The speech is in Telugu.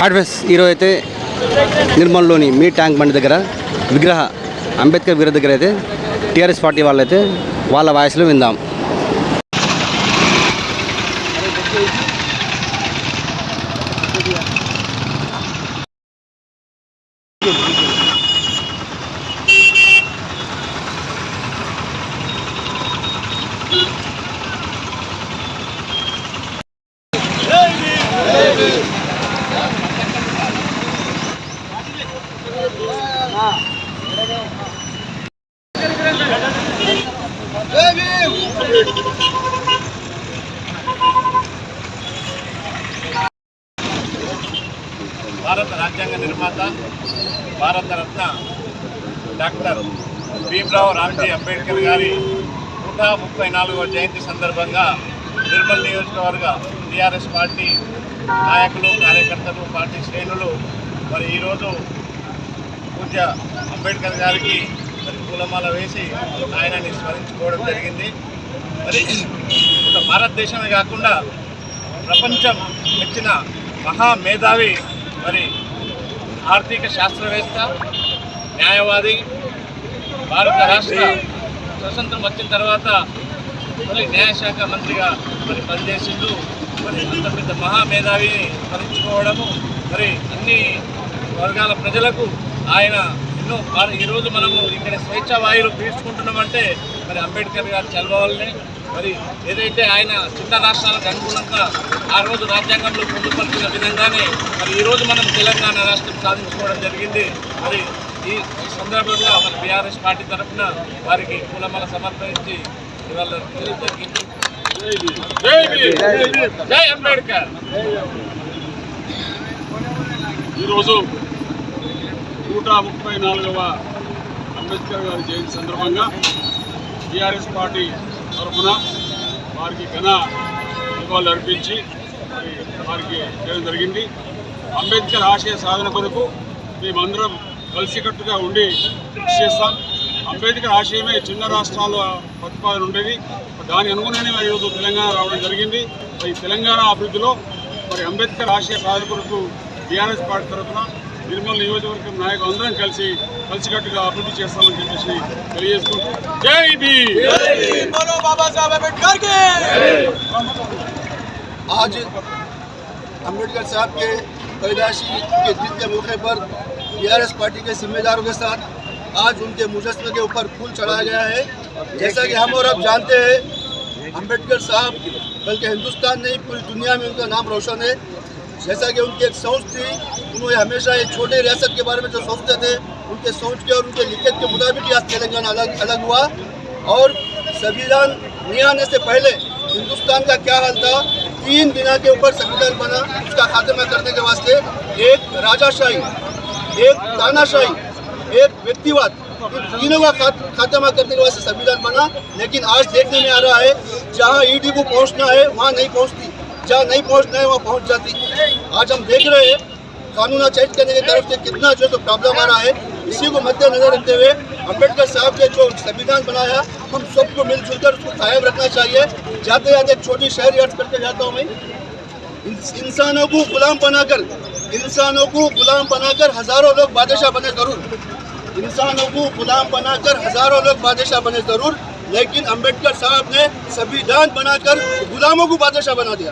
హార్డ్వేస్ ఈరోజు అయితే నిర్మల్లోని మీ ట్యాంక్ బండి దగ్గర అంబేద్కర్ విగ్రహ దగ్గర అయితే టీఆర్ఎస్ పార్టీ వాళ్ళైతే వాళ్ళ వాయిస్లో విందాం. భారత రాజ్యాంగ నిర్మాత భారత రత్న డాక్టర్ భీమ్రావ్ రామ్జీ అంబేద్కర్ గారి 134వ జయంతి సందర్భంగా నిర్మల్ నియోజకవర్గ టీఆర్ఎస్ పార్టీ నాయకులు, కార్యకర్తలు, పార్టీ శ్రేణులు మరి ఈరోజు పూజ్య అంబేద్కర్ గారికి మరి పూలమాల వేసి ఆయనని స్మరించుకోవడం జరిగింది. మరి భారతదేశమే కాకుండా ప్రపంచం మెచ్చిన మహామేధావి, మరి ఆర్థిక శాస్త్రవేత్త, న్యాయవాది, భారత రాష్ట్ర స్వతంత్రం వచ్చిన తర్వాత మళ్ళీ న్యాయశాఖ మంత్రిగా మరి పనిచేసిండు. మరి అంత పెద్ద మహామేధావిని స్మరించుకోవడము మరి అన్ని వర్గాల ప్రజలకు ఆయన ఎన్నో ఈరోజు మనము ఇక్కడ స్వేచ్ఛా వాయువులు పీల్చుకుంటున్నామంటే మరి అంబేద్కర్ గారు చలవ వల్లనే. మరి ఏదైతే ఆయన చిన్న రాష్ట్రాలకు అనుగుణంగా ఆ రోజు రాజ్యాంగంలో పొందుపరిచిన విధంగానే మరి ఈరోజు మనం తెలంగాణ రాష్ట్రం సాధించుకోవడం జరిగింది. మరి ఈ సందర్భంగా మన బీఆర్ఎస్ పార్టీ తరఫున వారికి పూలమాల సమర్పించి ఇవాళ జరిగింది. జై అంబేద్కర్. ఈరోజు 134వ అంబేద్కర్ గారి జయంతి సందర్భంగా టీఆర్ఎస్ పార్టీ తరఫున వారికి ఘన నివాళులు అర్పించి వారికి చేయడం జరిగింది. అంబేద్కర్ ఆశయ సాధన కొరకు మేమందరం కలిసికట్టుగా ఉండి కృషి చేస్తాం. అంబేద్కర్ ఆశయమే చిన్న రాష్ట్రాల ప్రతిపాదన ఉండేది. దాని అనుగుణంగానే ఈరోజు తెలంగాణ రావడం జరిగింది. ఈ తెలంగాణ అభివృద్ధిలో మరి అంబేద్కర్ ఆశయ సాధన కొరకు టీఆర్ఎస్ పార్టీ తరఫున నిర్మల్ నియోజకవర్గం నాయకులు అందరం కలిసికట్టుగా అభివృద్ధి చేస్తామని చెప్పేసి తెలియజేసుకుంటూ జై భీమ్. आज अम्बेडकर साहब के पैदाइशी के दिन के मौके पर टीआरएस पार्टी के जिम्मेदारों के साथ आज उनके मुजस्समे के ऊपर फूल चढ़ाया गया है। जैसा कि हम और आप जानते हैं, अम्बेडकर साहब बल्कि हिंदुस्तान नहीं पूरी दुनिया में उनका नाम रोशन है। जैसा कि उनकी एक सोच थी, उन्होंने हमेशा एक छोटे रियासत के बारे में जो सोचते थे, उनके सोच के और उनके लिखत के मुताबिक आज तेलंगाना अलग हुआ। और संविधान नहीं आने से पहले हिंदुस्तान का क्या हाल था, 3 बिना के ऊपर संविधान बना। उसका खात्मा करने के वास्ते एक राजाशाही, एक तानाशाही, एक व्यक्तिवाद, इन तीनों का खात्मा करने के वास्ते संविधान बना। लेकिन आज देखने में आ रहा है जहाँ ईडी को पहुँचना है वहाँ नहीं पहुँचती, जहाँ नहीं पहुँचना है वहाँ पहुँच जाती। आज हम देख रहे हैं कानून चेंज करने की तरफ से कितना जो तो प्रॉब्लम आ रहा है। इसी को मद्देनजर रखते हुए अम्बेडकर साहब ने जो संविधान बनाया, हम सबको मिलजुल कर उसको कायम रखना चाहिए। जाते जाते एक छोटी शायरी अर्ज करके जाता हूँ मैं। इंसानों को गुलाम बनाकर हजारों लोग बादशाह बने जरूर, इंसानों को गुलाम बनाकर हजारों लोग बादशाह बने जरूर, लेकिन अम्बेडकर साहब ने संविधान बनाकर गुलामों को बादशाह बना दिया।